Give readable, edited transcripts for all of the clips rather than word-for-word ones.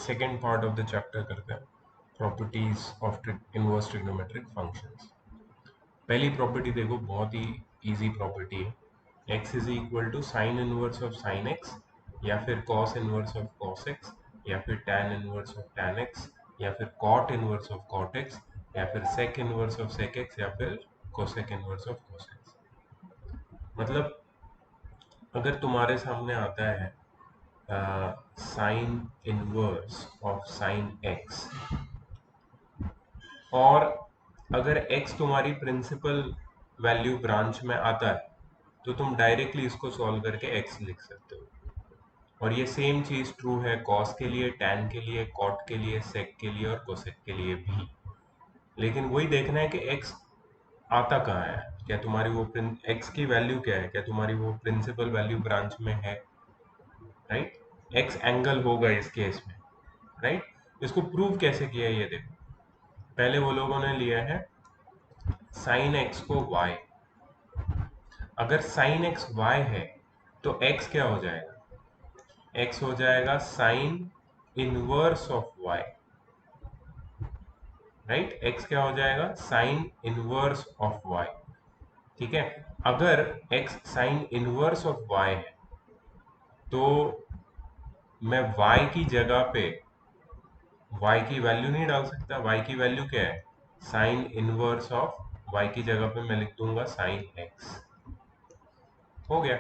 Second part of the chapter करते हैं, properties of inverse trigonometric functions. पहली property देखो, बहुत ही इजी प्रॉपर्टी है। x is equal to sine inverse of sine x, या फिर cos inverse of cos x, या फिर tan inverse of tan x, या फिर cot inverse of cot x, या फिर sec inverse of sec x, या फिर cosec inverse of cos x. मतलब अगर तुम्हारे सामने आता है sine inverse of sine x, और अगर x तुम्हारी प्रिंसिपल वैल्यू ब्रांच में आता है, तो तुम डायरेक्टली इसको सॉल्व करके x लिख सकते हो। और ये सेम चीज ट्रू है कॉस के लिए, टैन के लिए, कॉट के लिए, सेक के लिए और कोसेक के लिए भी। लेकिन वही देखना है कि x आता कहाँ है, क्या तुम्हारी वो x की वैल्यू क्या है, क्या तुम्हारी वो प्रिंसिपल वैल्यू ब्रांच में है, राइट। x एंगल होगा इस केस में, राइट। इसको प्रूव कैसे किया है ये देखो। पहले वो लोगों ने लिया है साइन x को y। अगर साइन x y है तो x क्या हो जाएगा, x हो जाएगा sine inverse of y, right. x क्या हो जाएगा, साइन इनवर्स ऑफ y। ठीक है। अगर x sign inverse of y है तो मैं y की जगह पे y की वैल्यू नहीं डाल सकता। y की वैल्यू क्या है, साइन इनवर्स ऑफ y की जगह पे मैं लिख दूंगा साइन x। हो गया,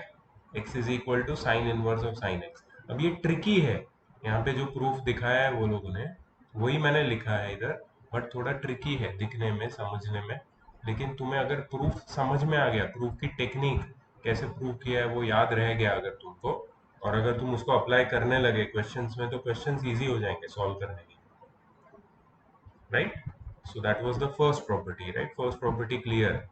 x is equal to sine inverse of sine x। अब ये ट्रिकी है, यहाँ पे जो प्रूफ दिखाया है वो लोगों ने वही मैंने लिखा है इधर, बट थोड़ा ट्रिकी है दिखने में, समझने में। लेकिन तुम्हें अगर प्रूफ समझ में आ गया, प्रूफ की टेक्निक कैसे प्रूव किया है वो याद रह गया अगर तुमको, और अगर तुम उसको अप्लाई करने लगे क्वेश्चंस में, तो क्वेश्चंस इजी हो जाएंगे सॉल्व करने के, right. So that was the first property, right. First property clear.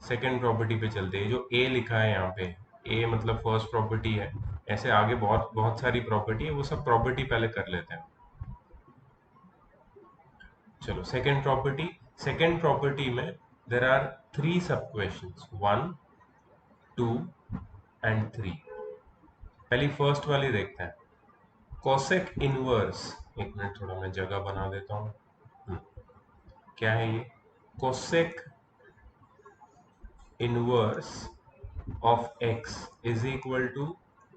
Second property पे चलते हैं। जो ए लिखा है यहाँ पे, ए मतलब फर्स्ट प्रॉपर्टी है। ऐसे आगे बहुत बहुत सारी प्रॉपर्टी है, वो सब प्रॉपर्टी पहले कर लेते हैं। चलो सेकेंड प्रॉपर्टी। सेकेंड प्रॉपर्टी में देर आर थ्री सब क्वेश्चंस, 1, 2 एंड 3। पहली फर्स्ट वाली देखते हैं, कोसेक इनवर्स। एक मिनट, थोड़ा मैं जगह बना देता हूँ। क्या है ये, cosec inverse of x is equal to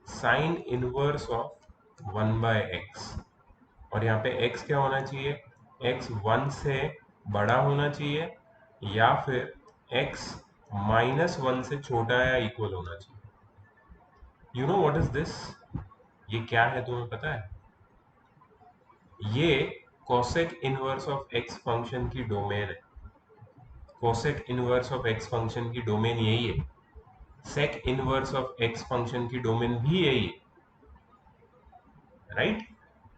sine inverse of 1/x। और यहाँ पे x क्या होना चाहिए, x 1 से बड़ा होना चाहिए, या फिर x -1 से छोटा या इक्वल होना चाहिए। You know what is this, ये क्या है तुम्हें पता है? ये cosec inverse of x function की डोमेन है। Cosec inverse of x function की डोमेन यही है। Sec inverse of x function की डोमेन भी यही है, राइट।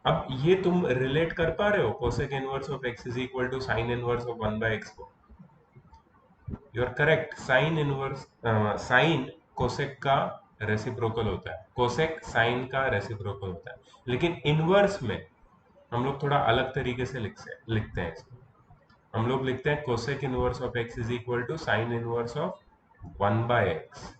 अब ये तुम रिलेट कर पा रहे हो cosec inverse of x is equal to sine inverse of 1/x को? You are correct. Sine inverse, sine cosec का रेसिप्रोकल होता है, कोसेक साइन का रेसिप्रोकल होता है। लेकिन इनवर्स में हम लोग थोड़ा अलग तरीके से लिखते हैं इसको। हम लोग लिखते हैं cosec inverse of x is equal to sine inverse of 1/x।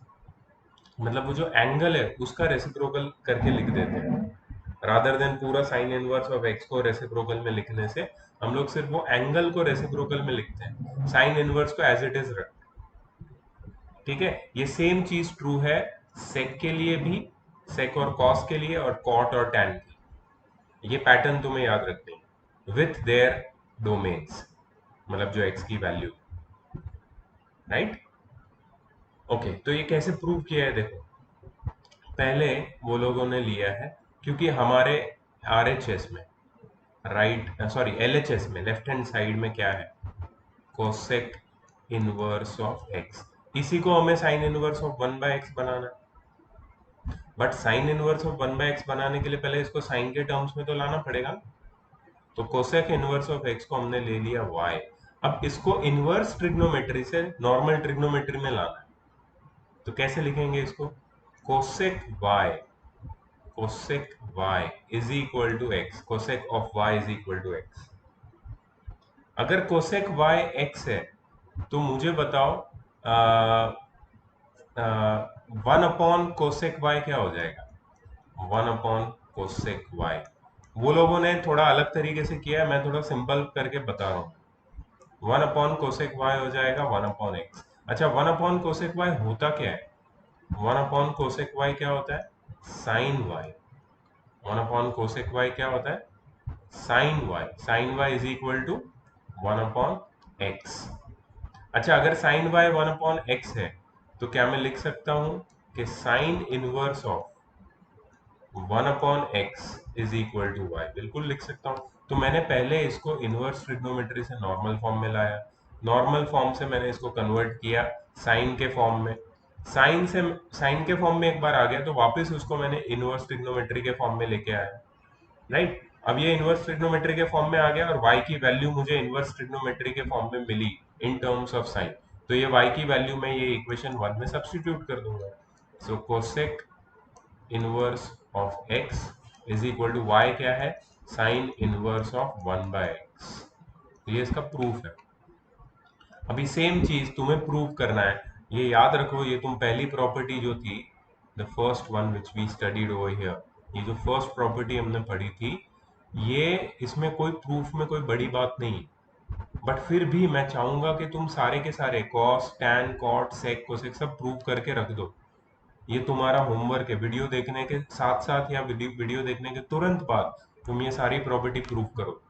मतलब वो जो एंगल है उसका रेसिप्रोकल करके लिख देते हैं, रादर देन पूरा साइन इनवर्स ऑफ x को रेसिप्रोकल में लिखने से। हम लोग सिर्फ वो एंगल को रेसिप्रोकल में लिखते हैं, साइन इनवर्स को एज इट इज रखते हैं। ठीक है। ये सेम चीज ट्रू है सेक के लिए भी, सेक और कॉस के लिए, और कॉट और टैन के लिए। ये पैटर्न तुम्हें याद रखनी है विथ देयर डोमेन्स, मतलब जो x की वैल्यू, राइट। ओके, तो ये कैसे प्रूव किया है देखो। पहले वो लोगों ने लिया है, क्योंकि हमारे RHS में, राइट सॉरी LHS में लेफ्ट हैंड साइड में क्या है, कोसेक इनवर्स ऑफ x। इसी को हमें साइन इनवर्स ऑफ 1/x बनाना है। But sign inverse of 1/x बनाने के लिए पहले इसको साइन के टर्म्स में तो लाना पड़ेगा। तो कोसेक इनवर्स ऑफ x को हमने ले लिया y। अब इसको इनवर्स ट्रिग्नोमेट्री से नॉर्मल ट्रिग्नोमेट्री में लाना है, तो कैसे लिखेंगे इसको, cosec y, cosec y is equal to x, cosec of y is equal to x। अगर कोसेक y x है तो मुझे बताओ 1 अपॉन कोसेक y क्या हो जाएगा, 1 अपॉन कोसेक y। वो लोगों ने थोड़ा अलग तरीके से किया है, मैं थोड़ा सिंपल करके बता रहा हूँ। 1/cosec y हो जाएगा 1/x। अच्छा, 1/cosec y होता क्या है? 1/cosec y क्या होता है? Sine y। 1/cosec y क्या होता है? Sine y। Sine y is equal to 1/x। अच्छा, अगर साइन y 1/x है तो क्या मैं लिख सकता हूं कि sine inverse of 1/x is equal to y? बिल्कुल लिख सकता हूँ। तो मैंने पहले इसको इनवर्स ट्रिग्नोमेट्री से नॉर्मल फॉर्म में लाया, नॉर्मल फॉर्म से मैंने इसको कन्वर्ट किया साइन के फॉर्म में, साइन से साइन के फॉर्म में एक बार आ गया तो वापस उसको मैंने इनवर्स ट्रिग्नोमेट्री के फॉर्म में लेके आया, राइट। अब ये इनवर्स ट्रिग्नोमेट्री के फॉर्म में आ गया और y की वैल्यू मुझे इनवर्स ट्रिग्नोमेट्री के फॉर्म में मिली इन टर्म्स ऑफ साइन। तो ये y की वैल्यू मैं ये इक्वेशन 1 में सब्स्टिट्यूट कर दूंगा। So cosec inverse of x is equal to y क्या है? Sine inverse of 1/x। तो ये इसका प्रूफ है। अभी सेम चीज तुम्हें प्रूव करना है। ये याद रखो, ये तुम पहली प्रॉपर्टी जो थी, the first one which we studied over here, ये जो फर्स्ट प्रॉपर्टी हमने पढ़ी थी, ये इसमें कोई प्रूफ में कोई बड़ी बात नहीं। बट फिर भी मैं चाहूंगा कि तुम सारे के सारे cos tan cot sec cosec सब प्रूव करके रख दो। ये तुम्हारा होमवर्क है, वीडियो देखने के साथ साथ या वीडियो देखने के तुरंत बाद तुम ये सारी प्रॉपर्टी प्रूव करो।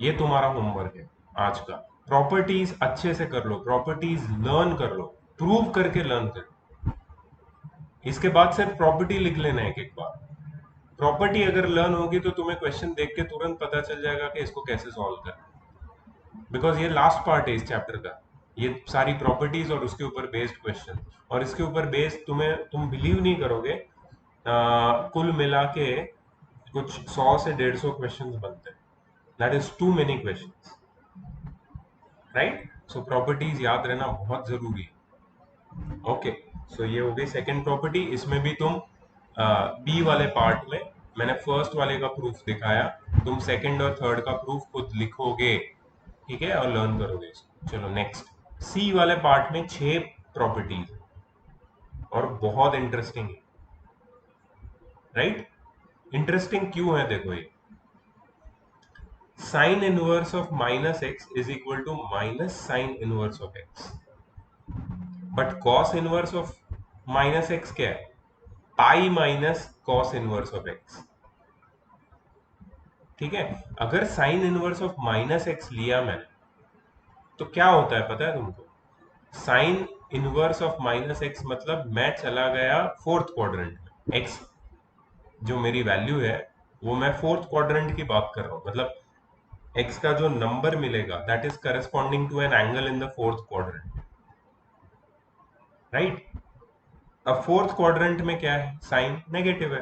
ये तुम्हारा होमवर्क है आज का। प्रॉपर्टीज अच्छे से कर लो, प्रॉपर्टीज लर्न कर लो, प्रूव करके लर्न कर। इसके बाद सिर्फ प्रॉपर्टी लिख लेना है एक बार। प्रॉपर्टी अगर लर्न होगी तो तुम्हें क्वेश्चन देख के तुरंत पता चल जाएगा कि इसको कैसे सॉल्व करना। बिकॉज ये लास्ट पार्ट है इस चैप्टर का, ये सारी प्रॉपर्टीज और उसके ऊपर बेस्ड क्वेश्चन। और इसके ऊपर बेस्ड तुम बिलीव नहीं करोगे, कुल मिला के कुछ 100 से 150 क्वेश्चंस बनते हैं। That is too many questions, right. So properties याद रहना बहुत जरूरी है। ओके, सो ये हो गई सेकंड प्रॉपर्टी। इसमें भी तुम बी वाले पार्ट में मैंने फर्स्ट वाले का प्रूफ दिखाया, तुम सेकंड और थर्ड का प्रूफ खुद लिखोगे, ठीक है, और लर्न करोगे इसको। चलो नेक्स्ट, सी वाले पार्ट में 6 प्रॉपर्टीज और बहुत इंटरेस्टिंग है, राइट। इंटरेस्टिंग क्यों है? देखो, ये sine inverse of minus x is equal to minus sine inverse of x. But cos inverse of minus x क्या है? Pi minus cos inverse of x, ठीक है। अगर sine inverse of minus x लिया मैंने तो क्या होता है पता है तुमको? Sine inverse of minus x मतलब मैं चला गया फोर्थ क्वाड्रेंट में। एक्स जो मेरी वैल्यू है वो मैं फोर्थ क्वाड्रेंट की बात कर रहा हूं, मतलब एक्स का जो नंबर मिलेगा that is corresponding to an angle in the fourth quadrant, right. अब फोर्थ क्वाड्रेंट में क्या है? साइन नेगेटिव है।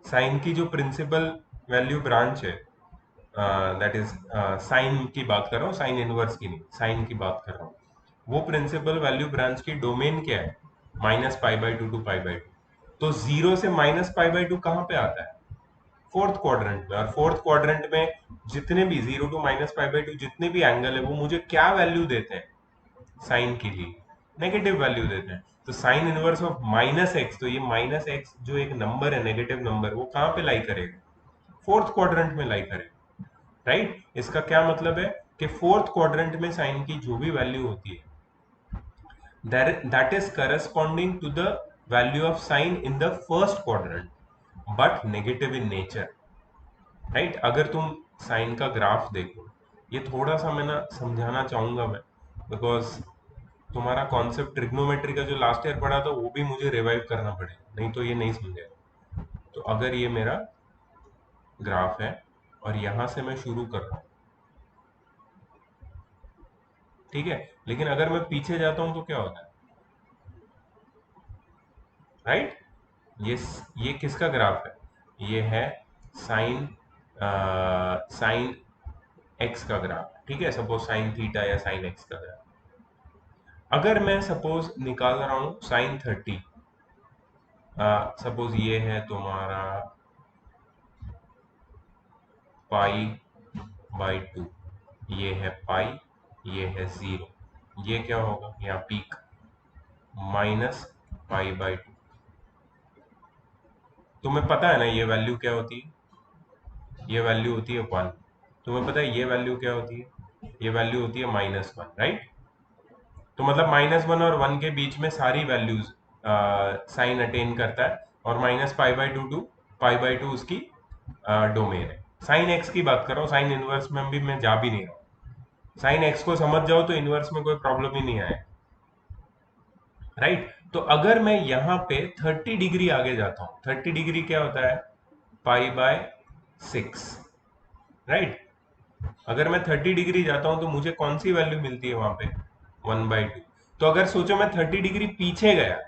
साइन की जो प्रिंसिपल वैल्यू ब्रांच है, दैट इज साइन की बात कर रहा हूँ, साइन इनवर्स की नहीं, साइन की बात कर रहा हूँ। वो प्रिंसिपल वैल्यू ब्रांच की डोमेन क्या है? -π/2 to π/2। तो जीरो से -π/2 कहाँ पे आता है? फोर्थ क्वाड्रेंट में। और फोर्थ क्वाड्रेंट में जितने भी 0 to -π/2 जितने भी एंगल है वो मुझे क्या वैल्यू देते हैं? साइन के लिए नेगेटिव वैल्यू देते हैं। तो sine inverse of minus x, तो ये माइनस एक्स जो एक नंबर है, नेगेटिव नंबर, वो कहाँ पे लाई करेगा? फोर्थ क्वाड्रेंट में लाई करेगा, राइट। इसका क्या मतलब है कि फोर्थ क्वाड्रेंट में साइन की जो भी वैल्यू होती है that is corresponding to the value of sine in the first quadrant but negative in nature, right. अगर तुम साइन का ग्राफ देखो, ये थोड़ा सा मैं ना समझाना चाहूंगा मैं, बिकॉज तुम्हारा कॉन्सेप्ट ट्रिग्नोमेट्री का जो लास्ट ईयर पढ़ा था वो भी मुझे रिवाइव करना पड़ेगा, नहीं तो ये नहीं समझेगा। तो अगर ये मेरा ग्राफ है और यहां से मैं शुरू कर रहा हूं, ठीक है, लेकिन अगर मैं पीछे जाता हूं तो क्या होता है, राइट। ये ये किसका ग्राफ है? ये है साइन साइन एक्स का ग्राफ, ठीक है, सपोज साइन थीटा या साइन एक्स का ग्राफ। अगर मैं सपोज निकाल रहा हूं साइन 30, सपोज ये है तुम्हारा π/2, ये है पाई, ये है 0, ये क्या होगा यहाँ पीक, -π/2। तुम्हें पता है ना ये वैल्यू क्या होती है? ये वैल्यू होती है 1। तुम्हें पता है ये वैल्यू क्या होती है? ये वैल्यू होती है -1, राइट? तो मतलब -1 और 1 के बीच में सारी वैल्यूज साइन अटेन करता है, और -π/2 टू π/2 उसकी डोमेन है। साइन एक्स की बात कर रहा हूँ, साइन इनवर्स में भी मैं जा भी नहीं रहा हूँ। साइन एक्स को समझ जाओ तो इनवर्स में कोई प्रॉब्लम ही नहीं आए, राइट? तो अगर मैं यहाँ पे 30 डिग्री आगे जाता हूँ, 30 डिग्री क्या होता है? π/6, राइट? अगर मैं 30 डिग्री जाता हूं तो मुझे कौन सी वैल्यू मिलती है वहां पे? 1/2। तो अगर सोचो मैं 30 डिग्री पीछे गया,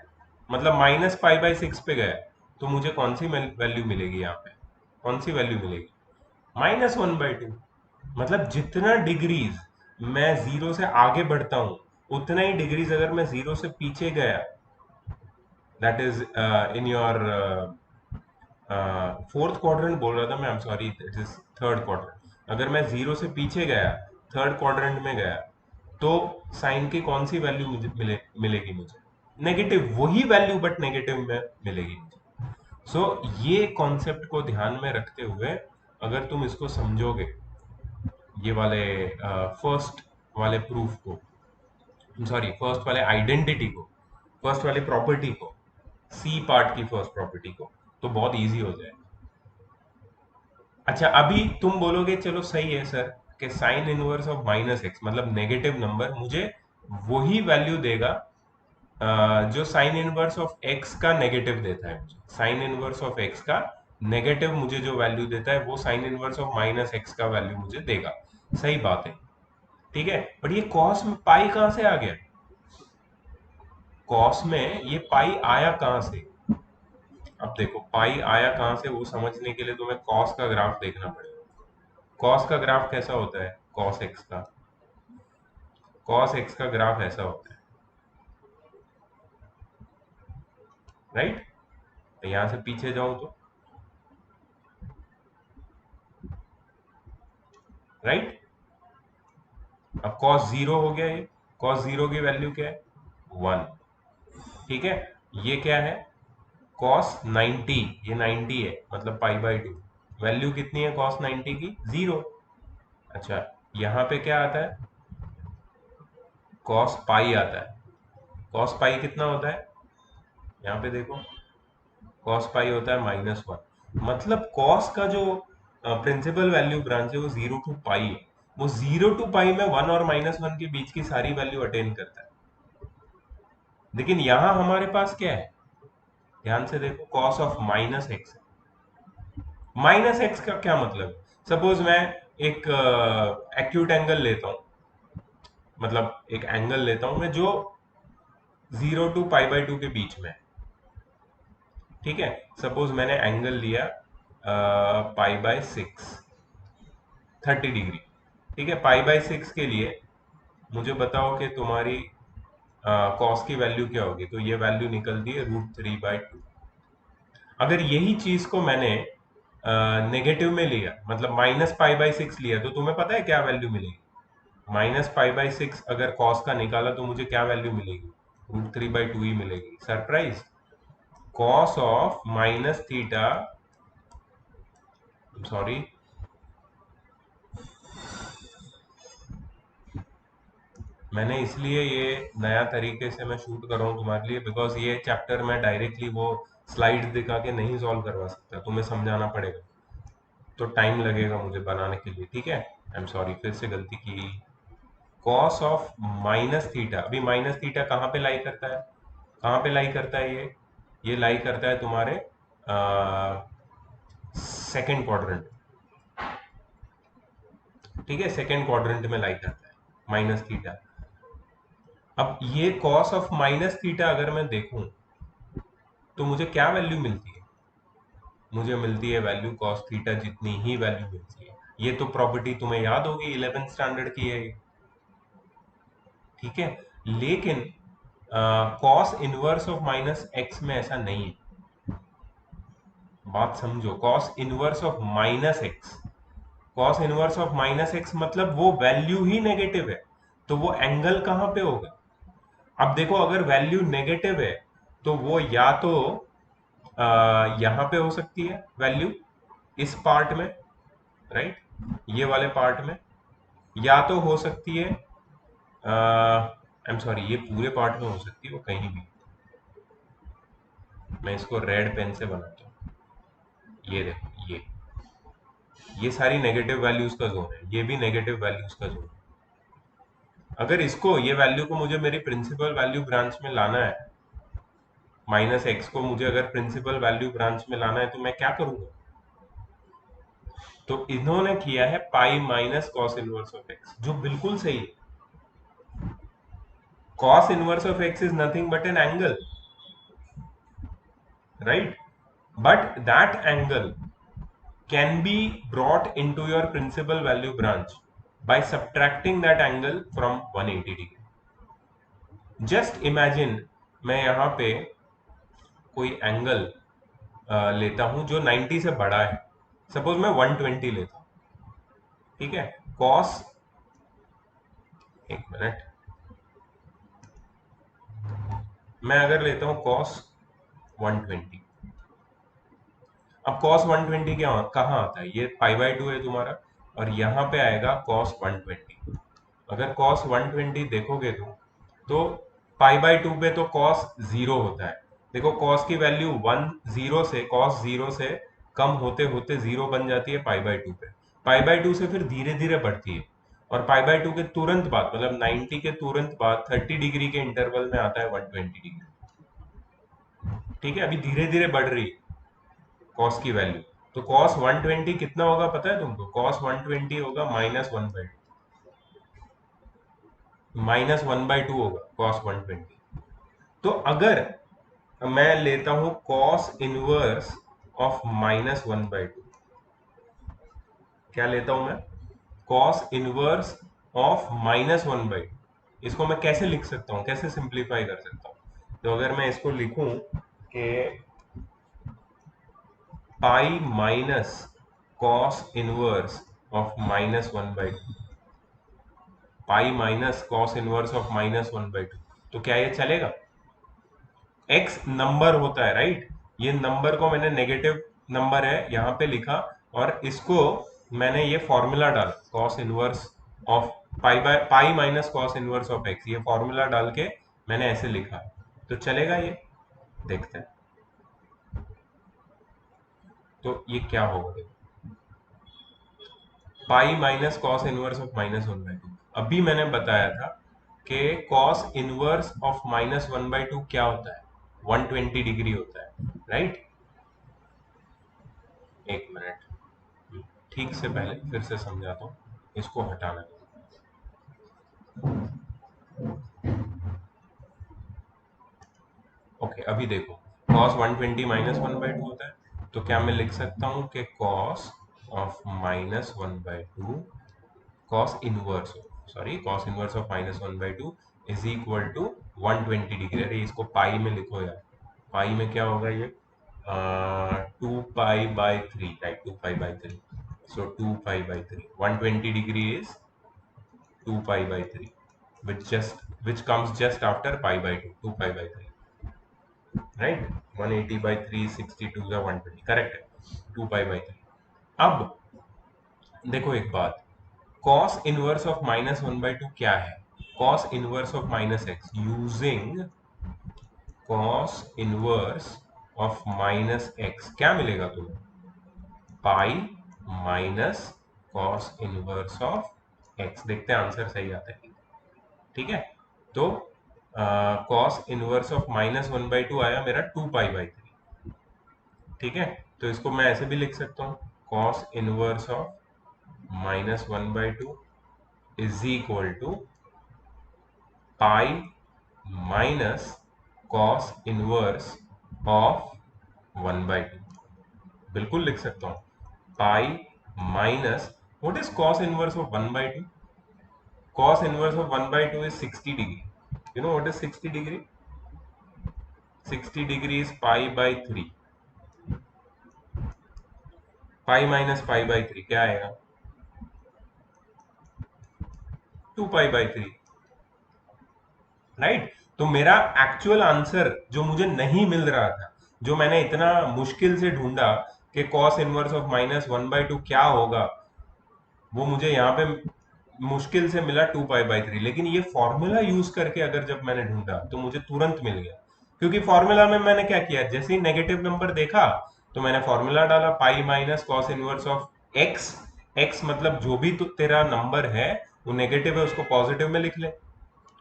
मतलब -π/6 पे गया, तो मुझे कौन सी वैल्यू मिलेगी यहाँ पे? कौन सी वैल्यू मिलेगी? -1/2। मतलब जितना डिग्रीज मैं जीरो से आगे बढ़ता हूँ, उतना ही डिग्रीज अगर मैं जीरो से पीछे गया, that is in your fourth quadrant बोल रहा था मैं, आई am sorry, it is third quadrant. अगर मैं जीरो से पीछे गया, थर्ड क्वाड्रेंट में गया, तो साइन की कौन सी वैल्यू मुझे मिलेगी? मुझे नेगेटिव, वही वैल्यू बट नेगेटिव में मिलेगी मुझे। सो ये कॉन्सेप्ट को ध्यान में रखते हुए अगर तुम इसको समझोगे, ये वाले फर्स्ट वाले प्रूफ को, सॉरी फर्स्ट वाले आइडेंटिटी को, फर्स्ट वाली प्रॉपर्टी को, सी पार्ट की फर्स्ट प्रॉपर्टी को, तो बहुत इजी हो जाए। अच्छा, अभी तुम बोलोगे चलो सही है सर कि साइन इनवर्स ऑफ -x मतलब नेगेटिव नंबर मुझे वही वैल्यू देगा जो साइन इनवर्स ऑफ x का नेगेटिव देता है। मुझे साइन इनवर्स ऑफ x का नेगेटिव मुझे जो वैल्यू देता है वो साइन इनवर्स ऑफ -x का वैल्यू मुझे देगा। सही बात है, ठीक है। बट ये कॉस में पाई कहां से आ गया? कॉस में ये पाई आया कहां से? अब देखो पाई आया कहां से, वो समझने के लिए तुम्हें कॉस का ग्राफ देखना पड़ेगा। कॉस का ग्राफ कैसा होता है? कॉस एक्स का ग्राफ ऐसा होता है, राइट? तो यहां से पीछे जाओ तो, राइट? अब कॉस जीरो हो गया ये। कॉस जीरो की वैल्यू क्या है? 1। ठीक है, ये क्या है? कॉस 90, ये 90 है मतलब π/2। वैल्यू कितनी है कॉस 90 की? 0। अच्छा, यहाँ पे क्या आता है? कॉस पाई आता है। कॉस पाई कितना होता है? यहाँ पे देखो, कॉस पाई होता है -1। मतलब कॉस का जो प्रिंसिपल वैल्यू ब्रांच है वो 0 to π है। वो 0 to π में 1 और -1 के बीच की सारी वैल्यू अटेन करता है। लेकिन यहां हमारे पास क्या है? ध्यान से देखो, कॉस ऑफ -x। -x का क्या मतलब? सपोज मैं एक एक्यूट एंगल लेता हूं, मतलब एक एंगल लेता हूं मैं जो 0 to π/2 के बीच में है। ठीक है, सपोज मैंने एंगल लिया π/6, 30 डिग्री। ठीक है, π/6 के लिए मुझे बताओ कि तुम्हारी कॉस की वैल्यू क्या होगी? तो ये वैल्यू निकलती है √3/2। अगर यही चीज को मैंने नेगेटिव में लिया, मतलब -π/6 लिया, तो तुम्हें पता है क्या वैल्यू मिलेगी? -π/6 अगर कॉस का निकाला तो मुझे क्या वैल्यू मिलेगी? √3/2 ही मिलेगी। Surprise! Cos of -theta, sorry, मैंने इसलिए ये नया तरीके से मैं शूट कर रहा हूँ तुम्हारे लिए, बिकॉज ये चैप्टर मैं डायरेक्टली वो स्लाइड दिखा के नहीं सॉल्व करवा सकता, तुम्हें समझाना पड़ेगा, तो टाइम लगेगा मुझे बनाने के लिए। ठीक है, आई एम सॉरी, फिर से गलती की। कॉस ऑफ -थीटा, अभी -थीटा कहाँ पे लाई करता है? कहाँ पे लाई करता है ये लाई करता है तुम्हारे सेकेंड क्वाड्रेंट। ठीक है, सेकेंड क्वाड्रेंट में लाई करता है -थीटा। अब ये कॉस ऑफ -थीटा अगर मैं देखूं तो मुझे क्या वैल्यू मिलती है? मुझे मिलती है वैल्यू कॉस थीटा जितनी ही वैल्यू मिलती है। ये तो प्रॉपर्टी तुम्हें याद होगी, 11th स्टैंडर्ड की है ये। ठीक है, लेकिन कॉस इनवर्स ऑफ -x में ऐसा नहीं है। बात समझो, cos inverse of -x, cos inverse of -x मतलब वो वैल्यू ही नेगेटिव है, तो वो एंगल कहां पे होगा? अब देखो, अगर वैल्यू नेगेटिव है तो वो या तो यहां पे हो सकती है वैल्यू, इस पार्ट में, राइट, ये वाले पार्ट में या तो हो सकती है, आई एम सॉरी, ये पूरे पार्ट में हो सकती है, वो कहीं भी। मैं इसको रेड पेन से बनाता हूँ। ये देखो, ये सारी नेगेटिव वैल्यूज का जोन है, ये भी नेगेटिव वैल्यूज का जोन है। अगर इसको, ये वैल्यू को मुझे मेरी प्रिंसिपल वैल्यू ब्रांच में लाना है, माइनस एक्स को मुझे अगर प्रिंसिपल वैल्यू ब्रांच में लाना है, तो मैं क्या करूंगा? तो इन्होंने किया है pi minus cos inverse of x, जो बिल्कुल सही है। cos inverse of x is nothing but an angle, right? But that angle can be brought into your principal value branch by subtracting that angle from 180 degree. Just imagine, मैं यहाँ पे कोई angle लेता हूं जो 90 से बड़ा है, सपोज मैं 120 लेता हूं, ठीक है? cos, एक मिनट, मैं अगर लेता हूं cos 120, अब cos 120 क्या कहाँ आता है? ये पाई बाई टू है तुम्हारा, और यहाँ पे आएगा cos 120। अगर cos 120 देखोगे तो पाई बाई टू पे तो cos जीरो होता है। देखो cos की वैल्यू 1 0 से, cos 0 से कम होते होते जीरो बन जाती है पाई बाई टू पे। पाई बाई टू से फिर धीरे धीरे बढ़ती है, और पाई बाई टू के तुरंत बाद, मतलब 90 के तुरंत बाद 30 डिग्री के इंटरवल में आता है 120 डिग्री। ठीक है, अभी धीरे धीरे बढ़ रही है कॉस की वैल्यू। तो कॉस 120 कितना होगा पता है तुमको? कॉस 120 होगा -1/2 होगा कॉस 120। तो अगर मैं लेता हूं कॉस इनवर्स ऑफ -1/2, क्या लेता हूं मैं? Cos inverse of -1/2। इसको मैं कैसे लिख सकता हूं, कैसे सिंप्लीफाई कर सकता हूं? तो अगर मैं इसको लिखूं कि पाई minus cos inverse of -1/2, pi minus cos inverse of -1/2, तो क्या ये चलेगा? एक्स नंबर होता है, राइट? ये नंबर को मैंने नेगेटिव नंबर है यहाँ पे लिखा, और इसको मैंने ये फॉर्मूला डाला cos inverse of pi minus cos inverse of x, ये फॉर्मूला डाल के मैंने ऐसे लिखा। तो चलेगा ये? देखते हैं। तो ये क्या होगा, देखो, पाई माइनस कॉस इनवर्स ऑफ -1/2। अभी मैंने बताया था कि कॉस इनवर्स ऑफ -1/2 क्या होता है? 120 डिग्री होता है, राइट? एक मिनट, ठीक से पहले फिर से समझाता हूँ, इसको हटाना है। ओके, अभी देखो, cos 120 -1/2 होता है, तो क्या मैं लिख सकता हूँ कि cos of -1/2, cos inverse, sorry, cos inverse of -1/2 is equal to 120 degree. अरे इसको पाई में लिखो यार, पाई में क्या होगा ये? 2 पाई by 3, right? 2 pi by 3, so 2 pi by 3, 120 degree is 2 pi by 3, which comes just after pi by 2, 2 pi by 3, right? 180/3, 62 का 120, करेक्ट है, 2 पाई बाई 3। अब देखो एक बात, cos इनवर्स ऑफ -1/2 क्या है? cos inverse of minus x, using cos inverse of minus x क्या मिलेगा तुम्हें? Pi minus cos inverse of x. देखते हैं आंसर सही आता है, ठीक है? तो cos इनवर्स ऑफ -1/2 आया मेरा 2 पाई बाई 3, ठीक है? तो इसको मैं ऐसे भी लिख सकता हूँ, cos inverse of -1/2 is equal to pi minus cos inverse of 1/2। बिल्कुल लिख सकता हूँ, pi minus, what is cos inverse of 1/2? cos inverse of 1/2 is 60 degree. You know what is 60 degree? 60 degree is pi by 3। Pi minus pi by 3 क्या आएगा? 2 पाई by 3, right? तो मेरा actual answer जो मुझे नहीं मिल रहा था, जो मैंने इतना मुश्किल से ढूंढा कि cos इनवर्स ऑफ -1/2 क्या होगा, वो मुझे यहाँ पे मुश्किल से मिला 2 पाई बाई 3, लेकिन ये फॉर्मूला यूज करके अगर जब मैंने ढूंढा तो मुझे तुरंत मिल गया, क्योंकि फॉर्मूला में मैंने क्या किया, जैसे ही नेगेटिव नंबर देखा तो मैंने फॉर्मूला डाला पाई minus cos inverse of x. X मतलब जो भी तेरा नंबर है वो नेगेटिव है उसको पॉजिटिव में लिख ले।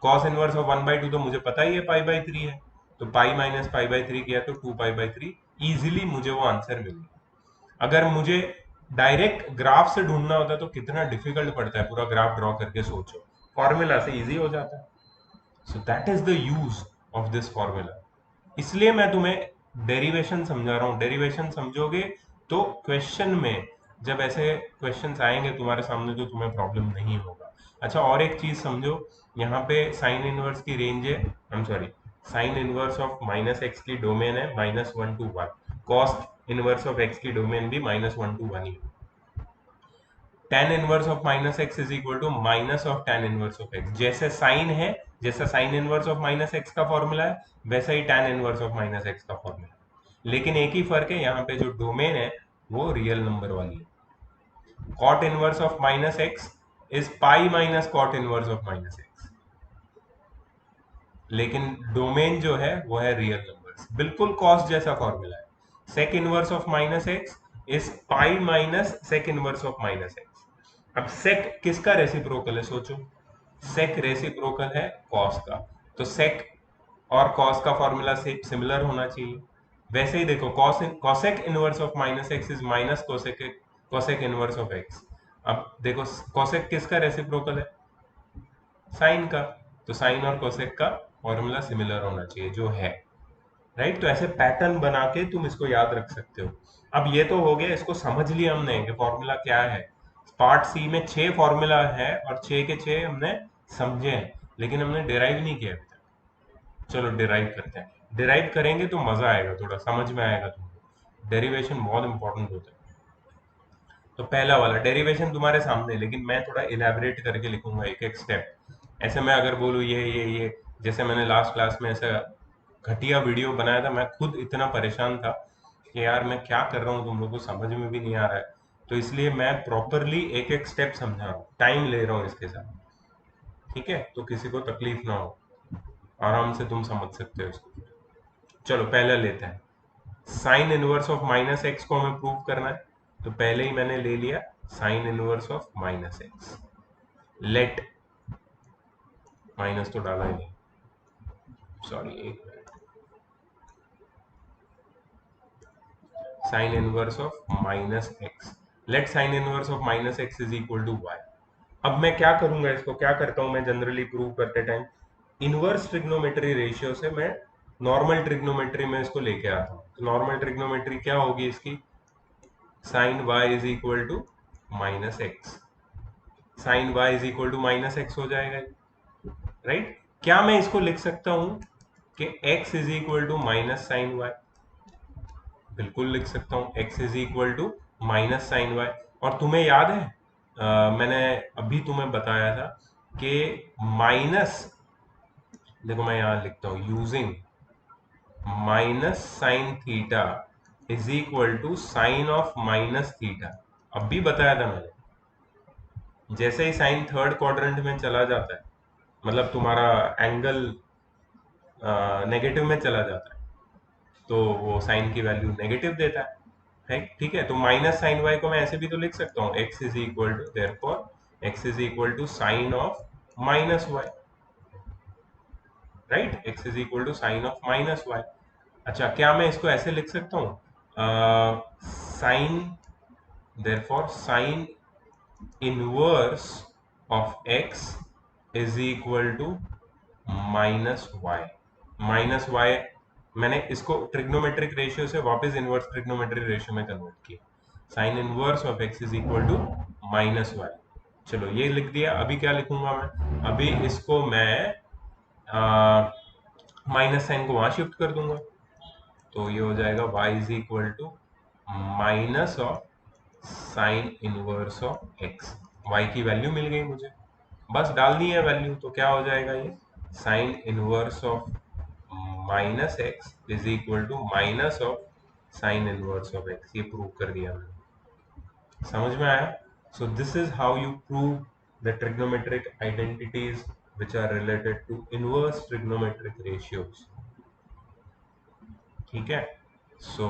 कॉस इनवर्स ऑफ 1/2 तो मुझे पता ही है पाई बाई 3 है, तो पाई माइनस पाई बाई 3 किया तो 2 पाई बाई 3, इजिली मुझे वो आंसर मिल गया। अगर मुझे डायरेक्ट ग्राफ से ढूंढना होता तो कितना डिफिकल्ट पड़ता है, पूरा ग्राफ ड्रॉ करके सोचो, फॉर्मूला से इजी हो जाता है। So that is the use of this formula. इसलिए मैं तुम्हें डेरिवेशन समझा रहा हूँ, डेरिवेशन समझोगे तो क्वेश्चन में जब ऐसे क्वेश्चंस आएंगे तुम्हारे सामने तो तुम्हें प्रॉब्लम नहीं होगा। अच्छा, और एक चीज समझो, यहाँ पे साइन इनवर्स की रेंज है, I am sorry, sine inverse of -x की डोमेन है -1 to 1, cos inverse of x की डोमेन भी -1 to 1 ही है। tan inverse of -x is equal to minus of tan inverse of x, जैसे sine है, जैसा साइन इनवर्स ऑफ -x का फॉर्मूला है वैसा ही tan इनवर्स ऑफ -x का फॉर्मूला है, लेकिन एक ही फर्क है, यहाँ पे जो डोमेन है वो रियल नंबर वाली है। cot inverse of -x is pi minus cot inverse of -x, लेकिन डोमेन जो है वो है रियल नंबर्स, बिल्कुल कॉस जैसा फॉर्मूला है। Sec inverse of -x is pi minus sec inverse of -x। अब सेक किसका रेसिप्रोकल है सोचो, सेक रेसिप्रोकल है कॉस का, तो सेक और कॉस का फॉर्मूला से सिमिलर होना चाहिए। वैसे ही देखो, cosec inverse of -x is minus cosec cosec inverse of x। अब देखो कॉसेक किसका रेसिप्रोकल है, साइन का, तो साइन और कोसेक का फॉर्मूला सिमिलर होना चाहिए जो है, राइट। तो ऐसे पैटर्न बना के तुम इसको याद रख सकते हो। अब ये तो हो गया, इसको समझ लिया हमने कि फॉर्मूला क्या है। पार्ट सी में 6 फॉर्मूला है और 6 के 6 हमने समझे हैं, लेकिन हमने डिराइव नहीं किया अभी तक। चलो डिराइव करते हैं, डिराइव करेंगे तो मजा आएगा, थोड़ा समझ में आएगा तुमको, डेरिवेशन बहुत इंपॉर्टेंट होता है। तो पहला वाला डेरिवेशन तुम्हारे सामने, लेकिन मैं थोड़ा इलेबरेट करके लिखूंगा एक एक स्टेप। ऐसे मैं अगर बोलूँ ये जैसे मैंने लास्ट क्लास में ऐसा घटिया वीडियो बनाया था, मैं खुद इतना परेशान था कि यार मैं क्या कर रहा हूँ, तुम लोगों को समझ में भी नहीं आ रहा है, तो इसलिए मैं प्रॉपरली एक एक स्टेप समझा रहा हूँ, टाइम ले रहा हूँ इसके साथ, ठीक है, तो किसी को तकलीफ ना हो, आराम से तुम समझ सकते हो इसको। चलो पहले लेते हैं, साइन इनवर्स ऑफ -x को हमें प्रूव करना है, तो पहले ही मैंने ले लिया sine inverse of -x। Let, minus तो डाला ही नहीं, सॉरी एक minute, sine inverse of -x, let sine inverse of -x is equal to y। अब मैं क्या करूंगा, इसको क्या करता हूं मैं जनरली प्रूव करते टाइम, इनवर्स ट्रिग्नोमेट्री रेशियो से मैं नॉर्मल ट्रिग्नोमेट्री में इसको लेके आता हूँ। तो नॉर्मल ट्रिग्नोमेट्री क्या होगी इसकी, sine y is equal to -x, sine y is equal to -x हो जाएगा, राइट। क्या मैं इसको लिख सकता हूं कि x is equal to minus sine y, बिल्कुल लिख सकता हूं, x is equal to minus sine y. और तुम्हें याद है, मैंने अभी तुम्हें बताया था कि माइनस, देखो मैं यहां लिखता हूं, using minus sine theta is equal to sine of minus theta. अभी बताया था मैंने, जैसे ही साइन थर्ड क्वाड्रेंट में चला जाता है, मतलब तुम्हारा एंगल नेगेटिव में चला जाता है, तो वो साइन की वैल्यू नेगेटिव देता है, ठीक है। तो माइनस साइन वाई को मैं ऐसे भी तो लिख सकता हूँ, x is equal to therefore x is equal to sine of minus y, right, x is equal to sine of minus y. अच्छा, क्या मैं इसको ऐसे लिख सकता हूँ, sine, therefore sine inverse of x is equal to minus y, minus y, मैंने इसको ट्रिग्नोमेट्रिक रेशियो से वापस इनवर्स ट्रिग्नोमेट्रिक रेशियो में कन्वर्ट किया, sine inverse of x is equal to -y। चलो ये लिख दिया, अभी क्या लिखूंगा मैं, अभी इसको मैं माइनस साइन को वहां शिफ्ट कर दूंगा, तो ये हो जाएगा y is equal to minus of sine inverse of x। y की वैल्यू मिल गई मुझे, बस डालनी है वैल्यू, तो क्या हो जाएगा ये, sine inverse of minus x is equal to minus of sine inverse of x. ये प्रूव कर दिया मैंने, समझ में आया। So this is how you prove the trigonometric identities which are related to inverse trigonometric ratios. ठीक है? So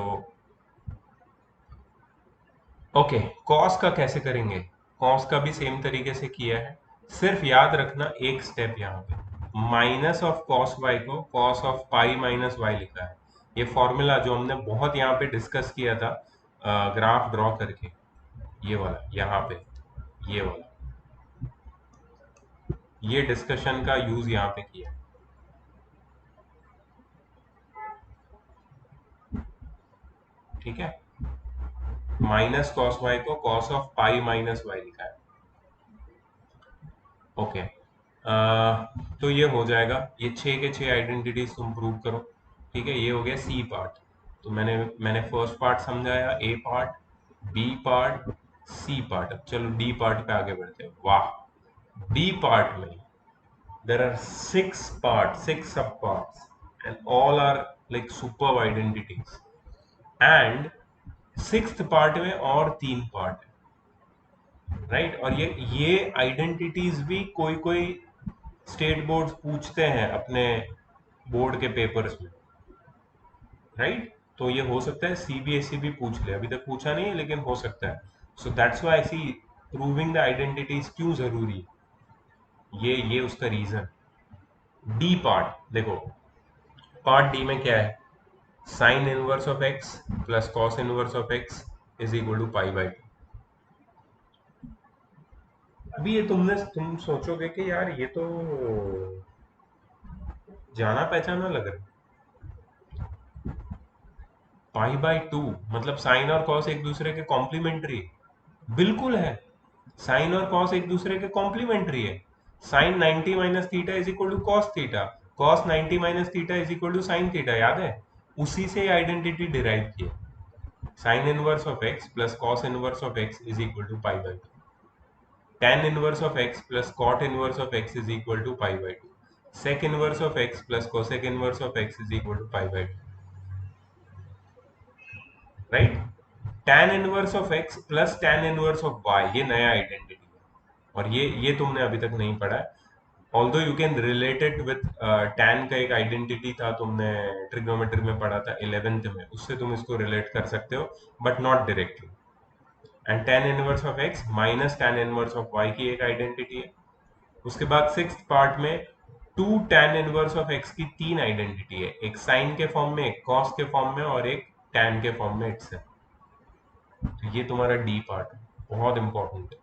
okay, cos का कैसे करेंगे? कॉस का भी सेम तरीके से किया है, सिर्फ याद रखना एक स्टेप यहाँ पे, माइनस ऑफ कॉस वाई को cos of pi minus y लिखा है। ये फॉर्मूला जो हमने बहुत यहाँ पे डिस्कस किया था ग्राफ ड्रॉ करके, ये वाला यहाँ पे, ये वाला, ये डिस्कशन का यूज यहाँ पे किया है। ठीक है, माइनस कॉस वाई को cos of pi minus y लिखा है। ओके, तो ये हो जाएगा, ये 6 के 6 आइडेंटिटीज तुम प्रूव करो। ठीक है, ये हो गया सी पार्ट। तो मैंने फर्स्ट पार्ट समझाया, A part, B part, C part. अब चलो डी पार्ट पे आगे बढ़ते हैं। वाह, डी पार्ट में देर आर 6 पार्ट, 6 सब parts, and all are like super identities. And sixth part में और 3 पार्ट है, राइट? और ये आइडेंटिटीज भी कोई कोई स्टेट बोर्ड पूछते हैं अपने बोर्ड के पेपर्स में, राइट? तो ये हो सकता है सीबीएसई भी पूछ ले, अभी तक पूछा नहीं है लेकिन हो सकता है। So that's why see proving the identities क्यों जरूरी है, ये उसका रीजन। डी पार्ट देखो, पार्ट डी में क्या है? Sine inverse of x plus cos inverse of x is equal to pi by two. अभी ये तुम सोचोगे कि यार ये तो जाना पहचाना लग रहा है। पाई बाई टू मतलब साइन और कॉस एक दूसरे के कॉम्प्लीमेंट्री है। बिल्कुल है, साइन और कॉस एक दूसरे के कॉम्प्लीमेंट्री है। Sine 90 minus theta is equal to cos theta, cos 90 minus theta is equal to sine theta, याद है? उसी से आइडेंटिटी डिराइव की है। Sine inverse of x plus cos inverse of x is equal to pi by two, tan inverse of x plus cot inverse of x is equal to pi by two, sec inverse of x plus cosec inverse of x is equal to pi by two, right? tan inverse of x plus tan inverse of y, ये नया identity है और ये तुमने अभी तक नहीं पढ़ा है। Although you can relate it with tan का एक आइडेंटिटी था, तुमने ट्रिग्नोमेट्री में पढ़ा था 11th में, उससे तुम इसको रिलेट कर सकते हो but not directly. And tan inverse of x minus tan inverse of y की एक आइडेंटिटी है। उसके बाद सिक्स्थ पार्ट में two tan inverse of x की 3 आइडेंटिटी है, एक साइन के फॉर्म में, एक कॉस के फॉर्म में और एक tan के फॉर्म में इट्स है। तो ये तुम्हारा डी पार्ट है, बहुत इंपॉर्टेंट है।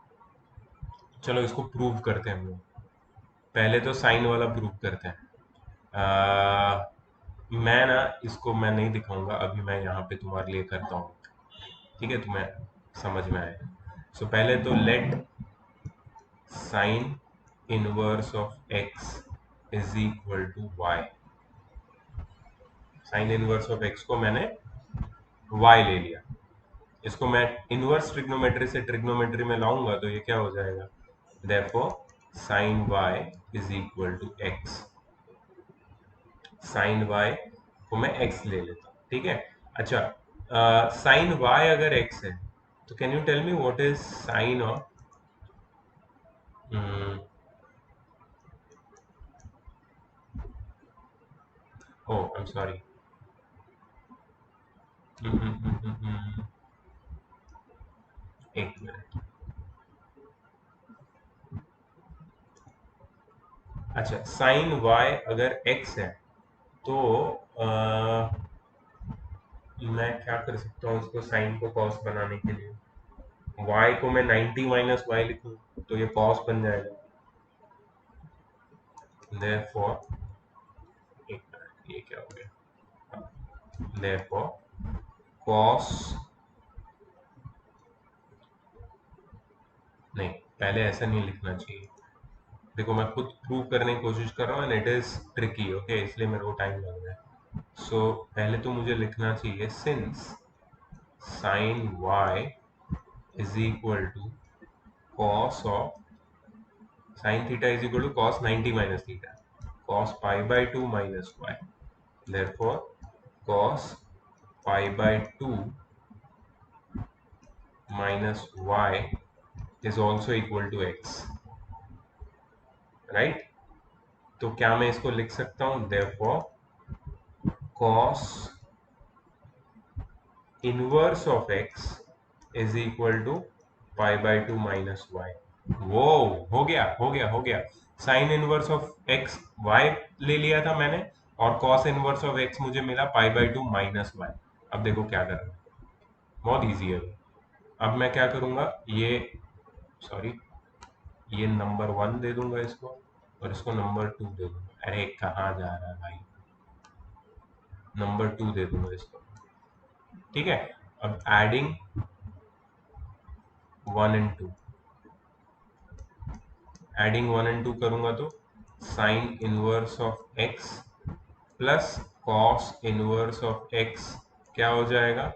चलो इसको प्रूव करते हैं हम लोग। पहले तो साइन वाला प्रूव करते हैं। मैं ना इसको मैं नहीं दिखाऊंगा अभी, मैं यहाँ पे तुम्हारे लिए करता हूँ। ठीक है, तुम्हें समझ में आए। सो पहले तो let sine inverse of x is equal to y. Sine inverse of x को मैंने वाई ले लिया, इसको मैं इनवर्स ट्रिग्नोमेट्री से ट्रिग्नोमेट्री में लाऊंगा तो ये क्या हो जाएगा? Therefore sine y is equal to x. Sine y को मैं एक्स ले लेता हूँ, ठीक है? अच्छा, साइन वाई अगर एक्स है तो can you tell me what is sine of oh I am sorry, एक मिनट। अच्छा, साइन वाई अगर एक्स है तो मैं क्या कर सकता हूँ इसको, साइन को कॉस बनाने के लिए? y को मैं 90 माइनस वाई लिखूं तो ये cos बन जाएगा। therefore एक मिनट, ये क्या हो गया? therefore cos, नहीं पहले ऐसा नहीं लिखना चाहिए। देखो मैं खुद प्रूव करने की कोशिश कर रहा हूँ and it is tricky, okay, इसलिए मेरे को टाइम लग रहा है। सो पहले तो मुझे लिखना चाहिए since sine y is equal to cos of sine theta is equal to cos 90 minus theta, cos pi by 2 minus y. therefore cos pi by 2 minus y is also equal to x, right. तो क्या मैं इसको लिख सकता हूं, therefore cos inverse of x is equal to pi by two minus y. वो हो गया हो गया हो गया। Sine inverse of x Y ले लिया था मैंने, और कॉस इनवर्स ऑफ एक्स मुझे मिला pi by two minus y. अब देखो क्या करना है, बहुत इजी है। अब मैं क्या करूंगा, ये सॉरी, ये नंबर वन दे दूंगा इसको, और इसको नंबर टू दे दूंगा। अरे कहाँ जा रहा है भाई, नंबर टू दे दूंगा इसको, ठीक है। अब adding one and two, adding one and two करूंगा तो sine inverse of x plus cos inverse of x क्या हो जाएगा,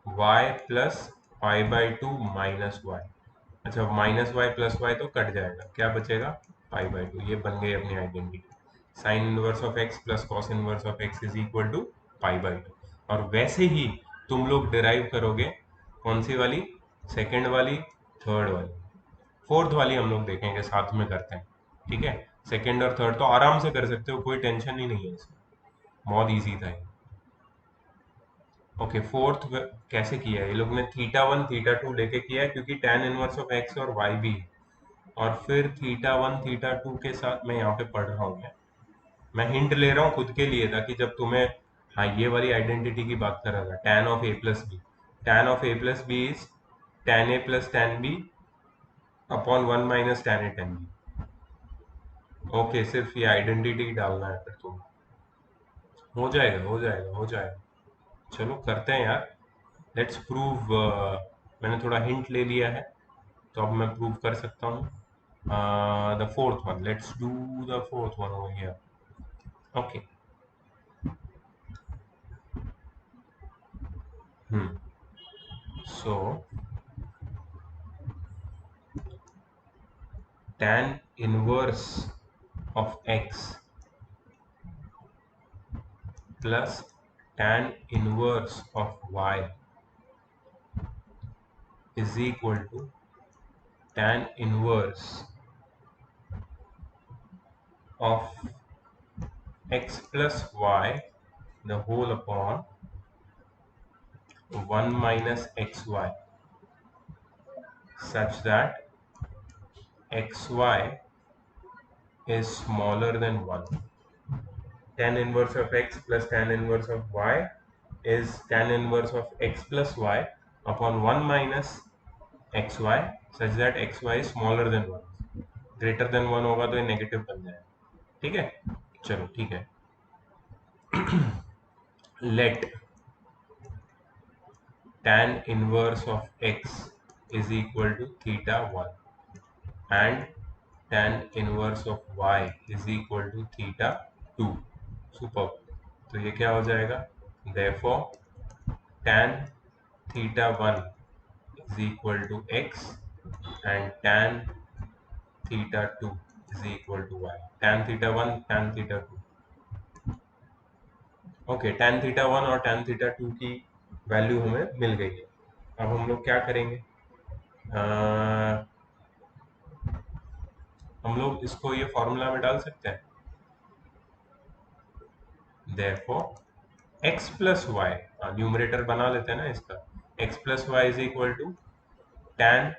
y plus pi by two minus y. अच्छा, माइनस वाई प्लस वाई तो कट जाएगा, क्या बचेगा, पाई बाई टू। ये बन गई अपनी identity, sine inverse of x plus cos inverse of x is equal to pi by two. और वैसे ही तुम लोग डिराइव करोगे, कौन सी वाली, सेकेंड वाली, थर्ड वाली, फोर्थ वाली हम लोग देखेंगे, साथ में करते हैं, ठीक है। सेकेंड और थर्ड तो आराम से कर सकते हो, कोई टेंशन ही नहीं है इसमें, बहुत इजी था ये। ओके, फोर्थ कैसे किया है, ये लोग ने थीटा वन थीटा टू लेके किया है, क्योंकि tan इनवर्स ऑफ एक्स और वाई भी है। और फिर थीटा वन थीटा टू के साथ मैं यहाँ पे पढ़ रहा हूँ, मैं हिंट ले रहा हूँ खुद के लिए, ताकि जब तुम्हें, हाँ ये वाली आइडेंटिटी की बात कर रहा था, tan of A plus B, tan of A plus B is tan A plus tan B upon one minus tan A tan B. Okay, सिर्फ ये आइडेंटिटी डालना है फिर तुम, हो जाएगा हो जाएगा हो जाएगा। चलो करते हैं यार, लेट्स प्रूव। मैंने थोड़ा हिंट ले लिया है, तो अब मैं प्रूव कर सकता हूँ। The fourth one, let's do the fourth one over here. Okay, so tan inverse of x plus tan inverse of y is equal to tan inverse of x plus y the whole upon 1 minus xy, such that xy is smaller than 1. Tan inverse of x plus tan inverse of y is tan inverse of x plus y upon 1 minus xy, such that xy is smaller than 1. Greater than 1 होगा तो ये negative बन जाएगा, ठीक है। चलो ठीक है, late tan inverse of x is equal to theta 1 and tan inverse of y is equal to theta 2। Super, तो ये क्या हो जाएगा, therefore tan theta 1 is equal to x and tan theta 2 is equal to y। tan theta 1 tan theta 2, okay, tan theta one और tan theta to की value हमें मिल गई है। अब हम लोग क्या करेंगे, हम लोग इसको ये फॉर्मूला में डाल सकते हैं। Therefore x plus y, numerator बना लेते हैं ना इसका, x plus y is equal to tan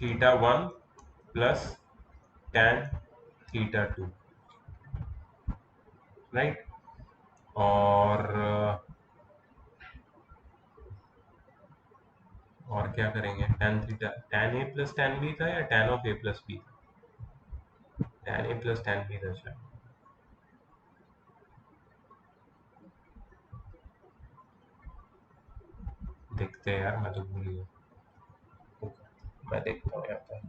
theta one plus tan theta two, right. और क्या करेंगे, tan theta, tan A plus tan B था या tan of A plus B, tan A plus tan B था शायद, देखते हैं यार, मैं तो भूल गया, मैं देखता हूँ यहाँ पर।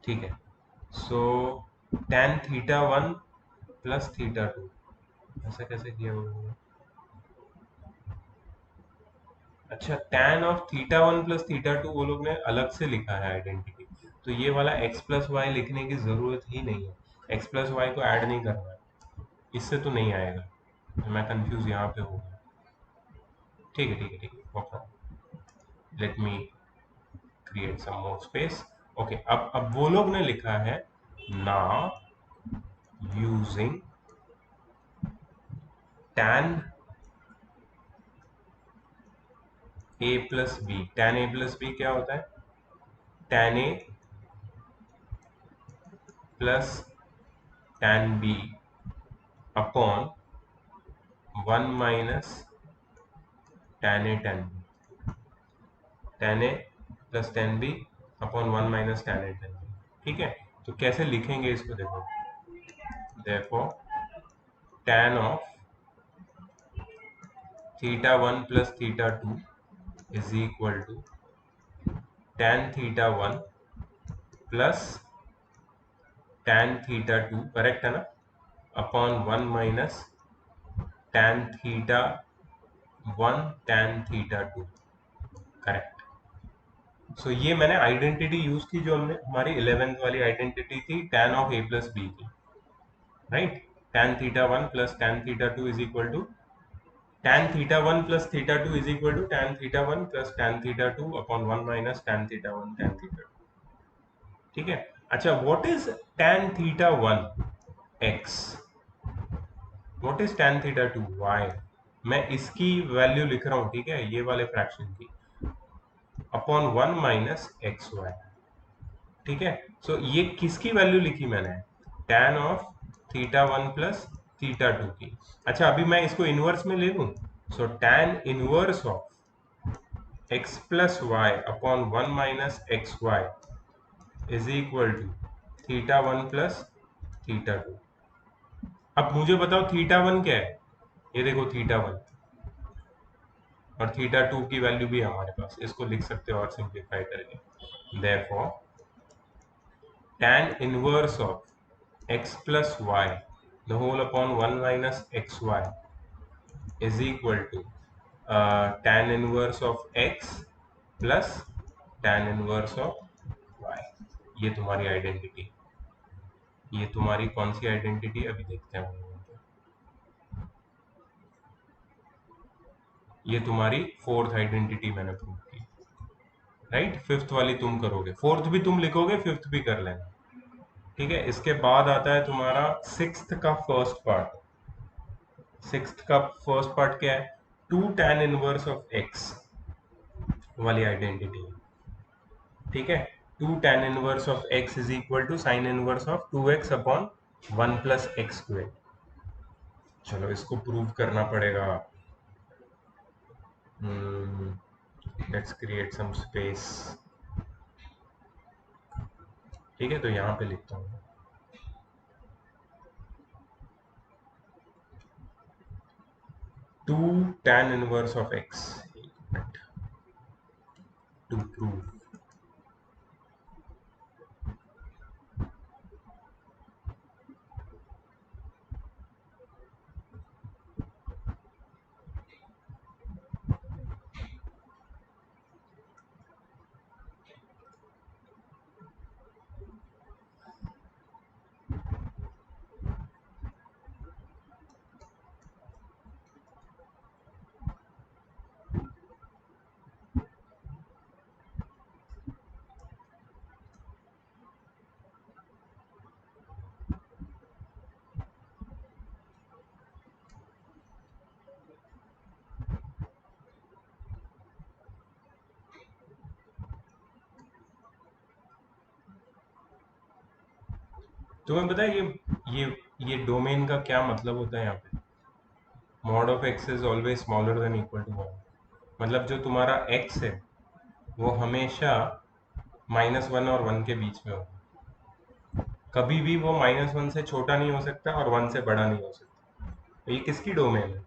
ठीक है, सो tan theta one plus theta to, ऐसा कैसे किया हुआ है? अच्छा, tan of theta one plus theta to वो लोग ने अलग से लिखा है आइडेंटिटी, तो ये वाला x प्लस वाई लिखने की जरूरत ही नहीं है, x प्लस वाई को ऐड नहीं करना है, इससे तो नहीं आएगा, तो मैं कंफ्यूज यहाँ पे हो गया। ठीक है ठीक है ठीक है, no problem. Let me create some more space. Okay, अब वो लोग ने लिखा है ना using tan a plus B. tan a plus B क्या होता है? tan a plus tan b upon 1 minus tan a tan b। tan a plus tan b upon 1 minus tan a tan b। ठीक है, तो कैसे लिखेंगे इसको? देखो, therefore tan of theta 1 plus theta 2 is equal to tan theta 1 plus tan theta 2, correct है ना, upon 1 minus tan theta 1 tan theta 2, correct. So ये मैंने आइडेंटिटी यूज की जो हमने हमारी 11th वाली आइडेंटिटी थी tan of a plus B की, right. tan theta 1 plus tan theta 2 is equal to tan theta 1 plus theta 2 is equal to tan theta 1 plus tan theta 2 upon 1 minus tan theta 1 tan theta 2। ठीक है, अच्छा, what is tan theta 1 x, what is tan theta 2 y? मैं इसकी value लिख रहा हूं, ठीक है, ये वाले फ्रैक्शन की, अपॉन 1 माइनस एक्स वाई। ठीक है, सो ये किसकी वैल्यू लिखी मैंने? tan of theta 1 plus theta 2 की। अच्छा, अभी मैं इसको इनवर्स में ले लूं, so tan inverse of x plus y upon 1 minus x y is equal to theta 1 plus theta 2। अब मुझे बताओ थीटा 1 क्या है? ये देखो थीटा 1, और थीटा 2 की वैल्यू भी है हमारे पास, इसको लिख सकते हो और सिंप्लीफाई करके। Therefore tan inverse of x plus y the whole upon 1 minus x y is equal to tan inverse of x plus tan inverse of y। ये तुम्हारी आइडेंटिटी, ये तुम्हारी कौन सी आइडेंटिटी अभी देखते हैं। ये तुम्हारी फोर्थ आइडेंटिटी मैंने प्रूव की, राइट। फिफ्थ वाली तुम करोगे, फोर्थ भी तुम लिखोगे, फिफ्थ भी कर लेना। ठीक है, इसके बाद आता है तुम्हारा सिक्स्थ का फर्स्ट पार्ट। सिक्स्थ का फर्स्ट पार्ट क्या है? Two tan inverse of x वाली आइडेंटिटी। ठीक है, two tan inverse of x is equal to sine inverse of 2x upon 1 plus x square. चलो इसको प्रूव करना पड़ेगा। Let's create some space. ठीक है, तो यहाँ पे लिखता हूँ two tan inverse of x to prove. तुम्हें पता है ये डोमेन का क्या मतलब होता है यहाँ पे? Mod of x is always smaller than equal to 1। मतलब जो तुम्हारा एक्स है वो हमेशा -1 और 1 के बीच में होगा। कभी भी वो -1 से छोटा नहीं हो सकता और 1 से बड़ा नहीं हो सकता। तो ये किसकी डोमेन है?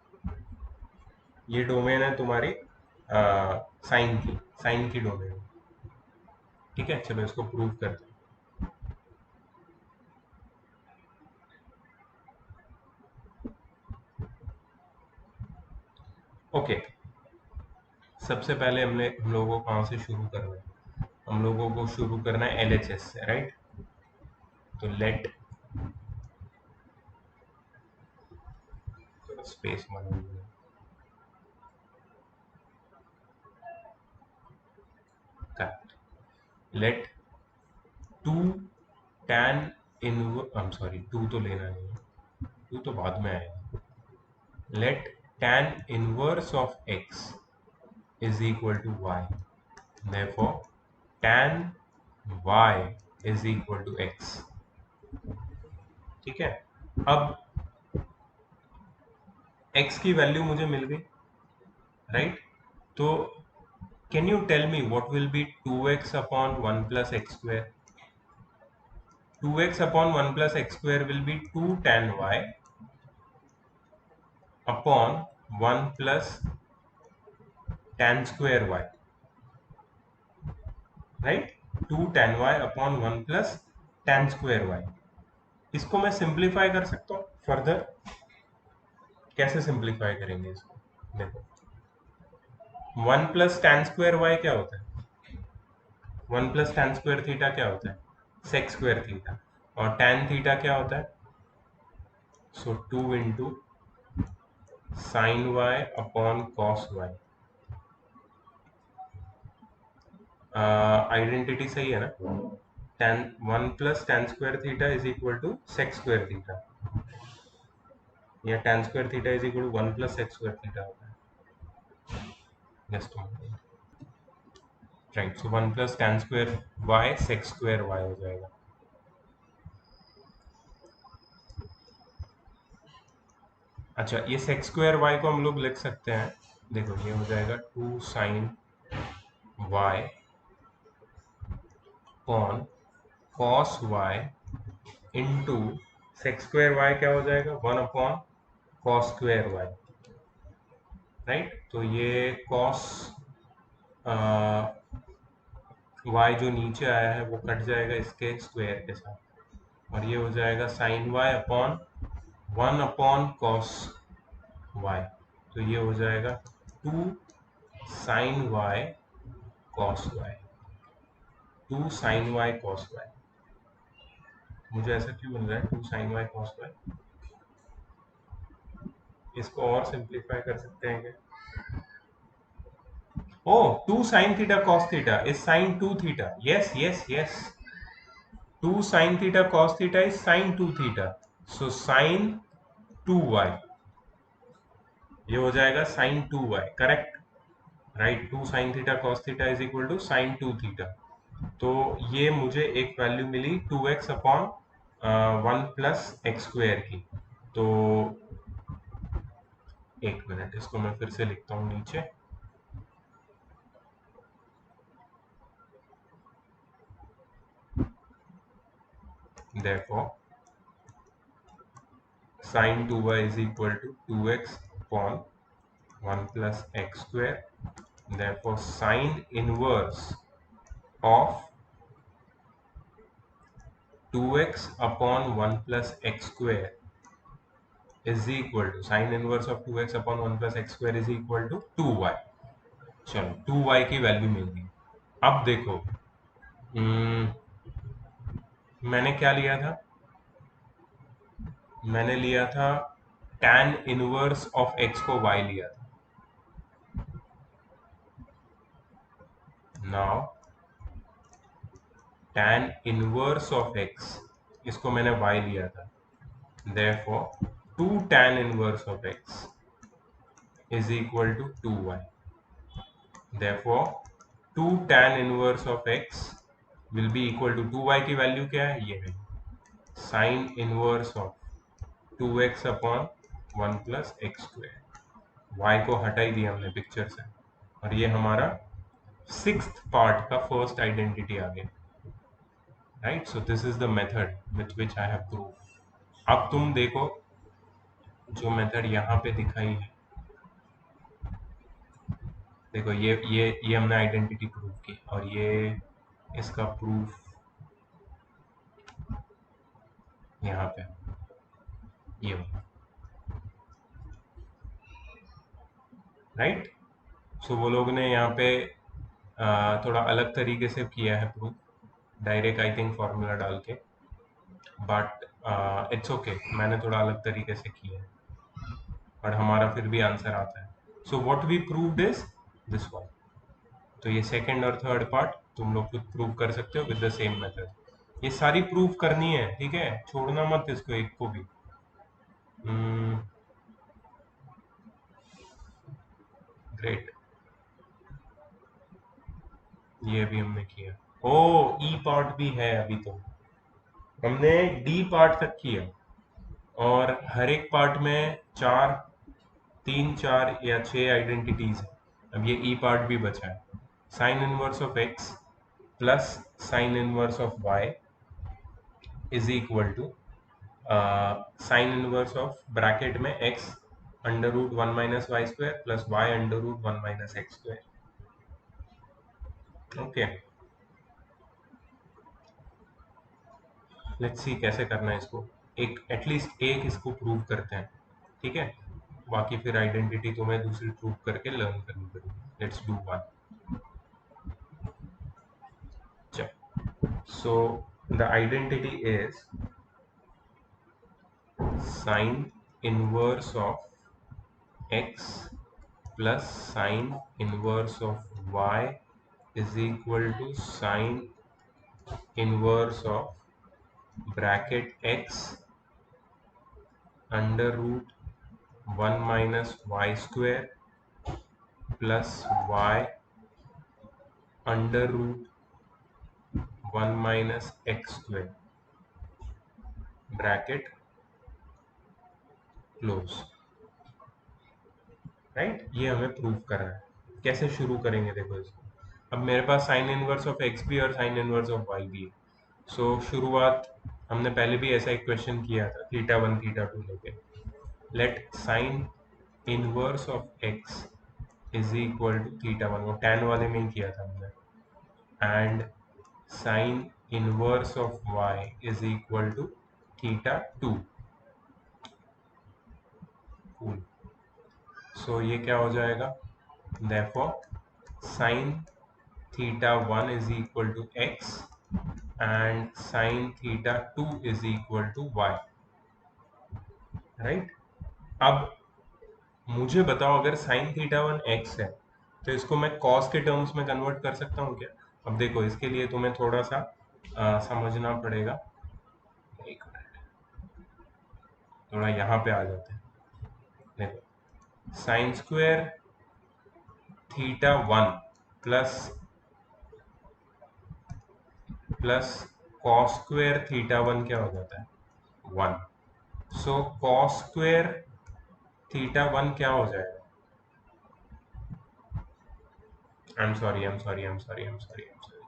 ये डोमेन है तुम्हारी साइन की डोमेन। ठीक है, चलो इसको प्रूव करते हैं। ओके, सबसे पहले हम लोगों को कहाँ से शुरू करना है? हम लोगों को शुरू करना है LHS से, राइट। तो लेट स्पेस मान लीजिए, let two tan inverse, I am sorry, two तो लेना नहीं है, टू तो बाद में आएगा। Let tan inverse of x is equal to y, therefore tan y is equal to x। ठीक है, अब x की वैल्यू मुझे मिल गई, राइट? तो can you tell me what will be 2x upon 1 plus x square? 2x upon 1 plus x square will be 2 tan y upon 1 plus tan square y, right? 2 tan y upon 1 plus tan square y। इसको मैं simplify कर सकता हूँ further. कैसे simplify करेंगे इसको? देखो, 1 plus tan square y क्या होता है? 1 प्लस tan स्क्वायर थीटा क्या होता है? Sec square theta. और tan थीटा क्या होता है? So 2 into sine y upon cos y। Identity सही है ना? tan 1 plus tan square theta is equal to sec square theta, या tan square theta is equal to 1 plus sec square theta होता है। Just right, so 1 plus tan square y sec square y हो जाएगा। अच्छा, ये सेक square y को हम लोग लिख सकते हैं, देखो ये हो जाएगा 2 sine y upon cos y into sec square y क्या हो जाएगा? 1 upon cos square y, right? तो ये कॉस y जो नीचे आया है वो कट जाएगा इसके स्क्वायर के साथ, और ये हो जाएगा sine y upon 1 upon cos y। तो ये हो जाएगा 2 sine y cos y, 2 sine y cos y। मुझे ऐसा क्यों मिल रहा है 2 साइन y कॉस y? इसको और सिंप्लीफाई कर सकते हैं क्या? ओ, 2 sine theta cos theta is sine 2 theta. Yes yes yes, 2 sine theta cos theta is sin 2 theta, so sin 2y, ये हो जाएगा sin 2y, correct? Right, 2 sine theta cos theta is equal to sin 2 theta. तो ये मुझे एक value मिली 2x upon 1 plus x square की। तो एक मिनट, इसको मैं फिर से लिखता हूँ नीचे। therefore sin 2y is equal to 2x upon 1 plus x square, therefore sin inverse of 2x upon 1 plus x square is equal to sin inverse of 2x upon 1 plus x square is equal to 2y। चलो 2y की value मिल गई। अब देखो, मैंने क्या लिया था? मैंने लिया था tan इनवर्स ऑफ x को y लिया था। Now tan inverse of x, इसको मैंने y लिया था, therefore 2 tan inverse of x is equal to 2y, therefore 2 tan inverse of x will be equal to 2y की वैल्यू क्या है? ये है sine inverse of 2x upon 1 plus x square. y को हटा ही दिया हमने पिक्चर से, और ये हमारा 6th पार्ट का फर्स्ट आइडेंटिटी आ गया, right? So this is the method with which I have prove. अब तुम देखो जो मेथड यहाँ पे दिखाई है, देखो ये हमने आइडेंटिटी प्रूव की, और ये इसका प्रूफ यहाँ पे ये, राइट? सो वो लोग ने यहाँ पे थोड़ा अलग तरीके से किया है proof, direct I think formula डाल के, बट इट्स ओके, मैंने थोड़ा अलग तरीके से किया है, बट हमारा फिर भी आंसर आता है। So what we proved is this one. तो ये सेकंड और थर्ड पार्ट तुम लोग खुद प्रूव कर सकते हो विद द सेम मेथड। ये सारी प्रूव करनी है, ठीक है, छोड़ना मत इसको एक को भी। ग्रेट, ये अभी हमने किया। ओ ई पार्ट भी है अभी, तो हमने डी पार्ट तक किया और हर एक पार्ट में चार, तीन चार या छह आइडेंटिटीज है। अब ये ई पार्ट भी बचा है। Sine inverse of x plus sine inverse of y is equal to sine inverse of bracket में x under root one minus Y square plus y under root one minus x square. Okay, let's see कैसे करना है इसको। एक at least एक इसको prove करते हैं, ठीक है, बाकी फिर आइडेंटिटी तुम्हें दूसरी प्रूव करके लर्न करनी पड़ेगी। Let's do one. So the identity is sine inverse of x plus sine inverse of y is equal to sine inverse of bracket x under root one minus Y square plus y under root one minus x square bracket close. Right, ये हमें prove करना है। कैसे शुरू करेंगे देखो इसको। अब मेरे पास साइन इनवर्स ऑफ एक्स भी और साइन इनवर्स ऑफ वाई भी है। सो शुरुआत हमने पहले भी ऐसा एक क्वेश्चन किया था थीटा वन थीटा टू लेके। Let sine inverse of x is equal to theta one, वो tan वाले में ही किया था हमने, and sine inverse of y is equal to theta two. Cool. So ये क्या हो जाएगा, therefore sine theta one is equal to x and sine theta two is equal to y. Right, अब मुझे बताओ अगर साइन थीटा वन एक्स है तो इसको मैं कॉस के टर्म्स में कन्वर्ट कर सकता हूँ क्या? अब देखो इसके लिए तुम्हें थोड़ा सा समझना पड़ेगा। एक मिनट, थोड़ा यहाँ पे आ जाते हैं। देखो sine square theta one plus plus cos square theta one क्या हो जाता है, one. So cos square theta one क्या हो जाएगा, आई am sorry I am sorry I am sorry I am sorry I am sorry,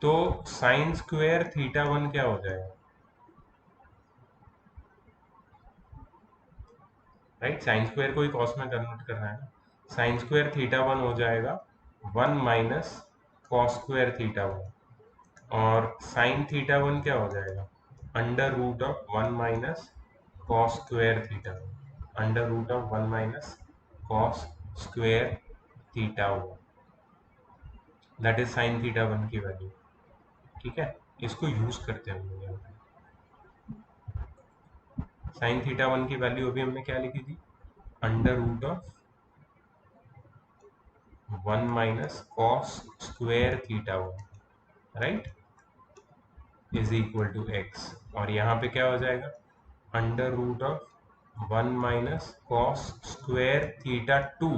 तो साइन स्क्वायर थीटा वन क्या हो जाएगा, राइट, साइन स्क्वायर को ही कॉस में कन्वर्ट करना है ना। साइन स्क्वायर थीटा वन हो जाएगा one minus cos square theta one, और साइन थीटा वन क्या हो जाएगा, under root of one minus cos square theta one, under root of one minus cos square theta one, that is sine theta one की value. ठीक है, इसको use करते हैं हम लोग। साइन थीटा वन की वैल्यू अभी हमने क्या लिखी थी, under root of one minus cos square theta one, right, is equal to x, और यहाँ पे क्या हो जाएगा, under root of one minus cos square theta two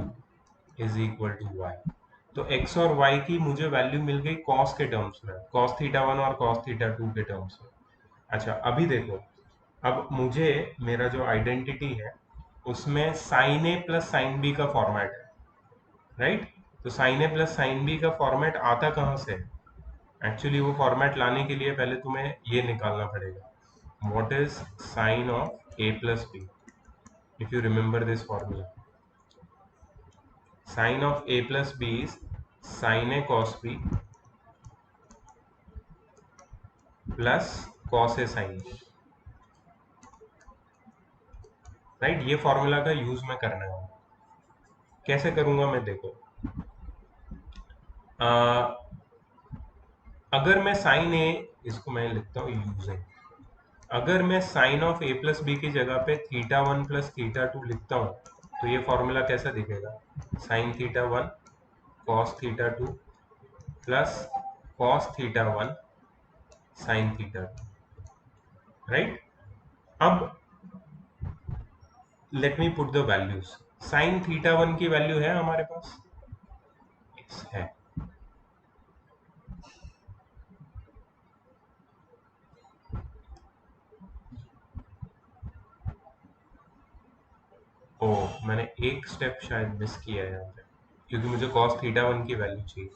is equal to y. तो x और y की मुझे वैल्यू मिल गई cos के टर्म्स में, cos थीटा वन और cos थीटा टू के टर्म्स में। अच्छा अभी देखो, अब मुझे मेरा जो आइडेंटिटी है उसमें साइन ए प्लस साइन बी का फॉर्मेट है, राइट। तो साइन ए प्लस साइन बी का फॉर्मेट आता कहाँ से है? एक्चुअली वो फॉर्मेट लाने के लिए पहले तुम्हें ये निकालना पड़ेगा, what is sine of A plus B. If you remember this formula, sine of A plus B is sine A cos B plus cos A sine B, right. ये फॉर्मूला का यूज मैं करना है। कैसे करूंगा मैं, देखो अगर मैं साइन ए, इसको मैं लिखता हूँ यूजिंग, अगर मैं sine of A plus B की जगह पे theta one plus theta two लिखता हूँ तो ये फॉर्मूला कैसा दिखेगा, sine theta 1 cos theta 2 plus cos theta 1 sine theta 2, right. अब let me put the values. Sine theta 1 की वैल्यू है हमारे पास, है। ओ, मैंने एक स्टेप शायद मिस किया है यहाँ पे, क्योंकि मुझे कॉस थीटा 1 की वैल्यू चाहिए।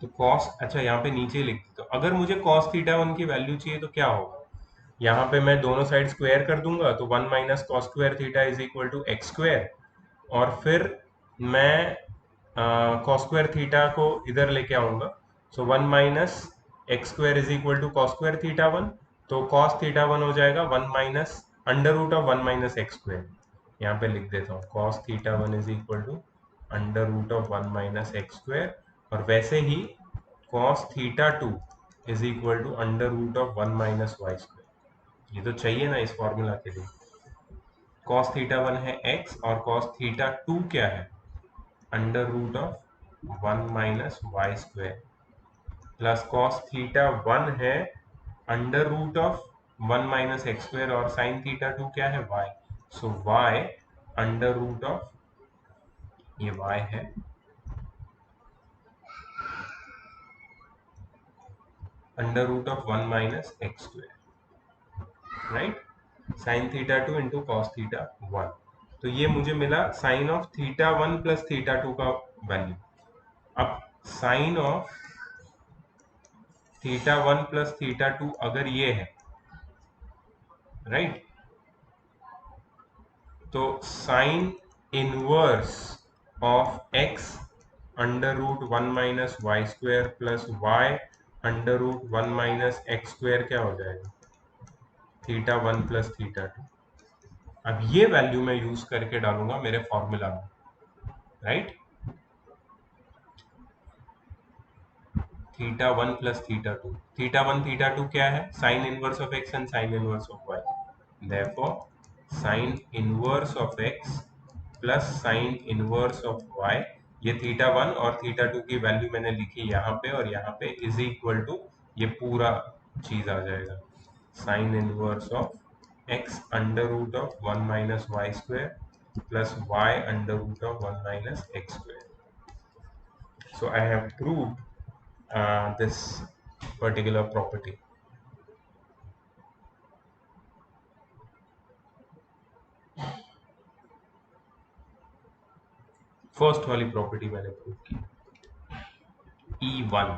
तो कॉस, अच्छा यहाँ पे नीचे लिख देता हूँ। अगर मुझे कॉस थीटा 1 की वैल्यू चाहिए तो क्या होगा, यहाँ पे मैं दोनों साइड स्क्वायर कर दूंगा, तो 1 minus cos square theta is equal to x square, और फिर मैं कॉस स्क्वायर थीटा को इधर लेके आऊंगा, so 1 minus x square is equal to cos square theta 1, तो कॉस थीटा 1 हो जाएगा 1 minus under root of 1 minus x square. यहाँ पे लिख देता हूँ cos theta 1 is equal to under root of 1 minus x square, और वैसे ही cos theta 2 is equal to under root of 1 minus Y square. ये तो चाहिए ना इस फॉर्मूला के लिए। कॉस थीटा 1 है x और कॉस थीटा 2 क्या है, under root of 1 minus Y square, plus cos theta 1 है under root of 1 minus x square, और साइन थीटा 2 क्या है, y, so y under root of, ये y है under root of 1 minus x square, right. Sine theta 2 into cos theta 1, तो ये मुझे मिला sine of theta 1 plus theta 2 का वैल्यू। अब sine of theta 1 plus theta 2 अगर ये है, राइट, तो sine inverse of x under root 1 minus Y square plus y under root 1 minus x square क्या हो जाएगा, थीटा 1 प्लस थीटा 2। अब ये वैल्यू मैं यूज करके डालूंगा मेरे फॉर्मूला में, right. Theta 1 plus theta 2, theta 1 theta 2 क्या है, sine inverse of x and sine inverse of y, therefore sine inverse of x plus sine inverse of y, ये थीटा 1 और थीटा 2 की वैल्यू मैंने लिखी यहाँ पे, और यहाँ पे इज इक्वल टू ये पूरा चीज आ जाएगा, sine inverse of x under root of 1 minus Y square plus y under root of 1 minus x square. So I have proved this particular property. First वाली प्रॉपर्टी मैंने प्रूव की, E1,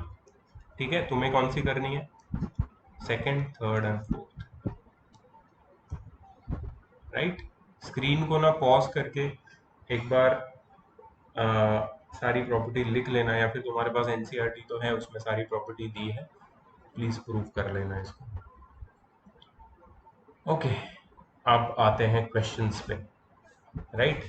ठीक है। तुम्हें कौन सी करनी है, second, third and fourth, right. Screen को ना पॉज करके एक बार सारी प्रॉपर्टी लिख लेना, या फिर तुम्हारे पास एनसीईआरटी तो है, उसमें सारी प्रॉपर्टी दी है, प्लीज प्रूव कर लेना इसको। ओके, अब आते हैं क्वेश्चंस पे, राइट।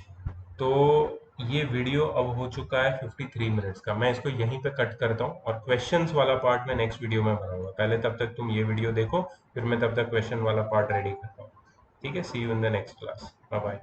तो ये वीडियो अब हो चुका है 53 मिनट्स का, मैं इसको यहीं पे कट करता हूँ, और क्वेश्चंस वाला पार्ट मैं नेक्स्ट वीडियो में बनाऊंगा। पहले तब तक तुम ये वीडियो देखो, फिर मैं तब तक क्वेश्चन वाला पार्ट रेडी करता हूँ, ठीक है। See you in the next class, bye bye.